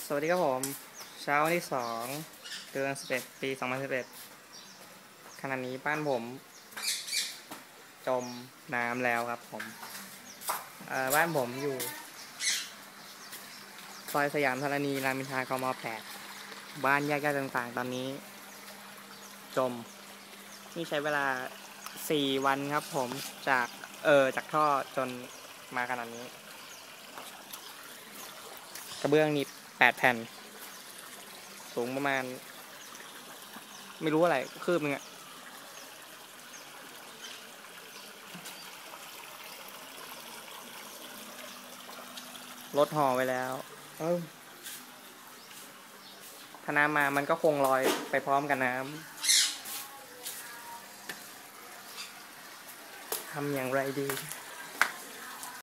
สวัสดีครับผมเช้าวันที่2 เดือน 11ปี2011ขณะนี้บ้านผมจมน้ำแล้วครับผมบ้านผมอยู่ซอยสยามธรณีรามอินทรากม8บ้านญาติๆต่างๆตอนนี้จมนี่ใช้เวลา4วันครับผมจากท่อจนมาขนาดนี้กระเบื้องนี่8 แผ่นสูงประมาณไม่รู้อะไรคืบนึงอะรถห่อไว้แล้วถ้าน้ำมามันก็คงลอยไปพร้อมกับน้ำทำอย่างไรดี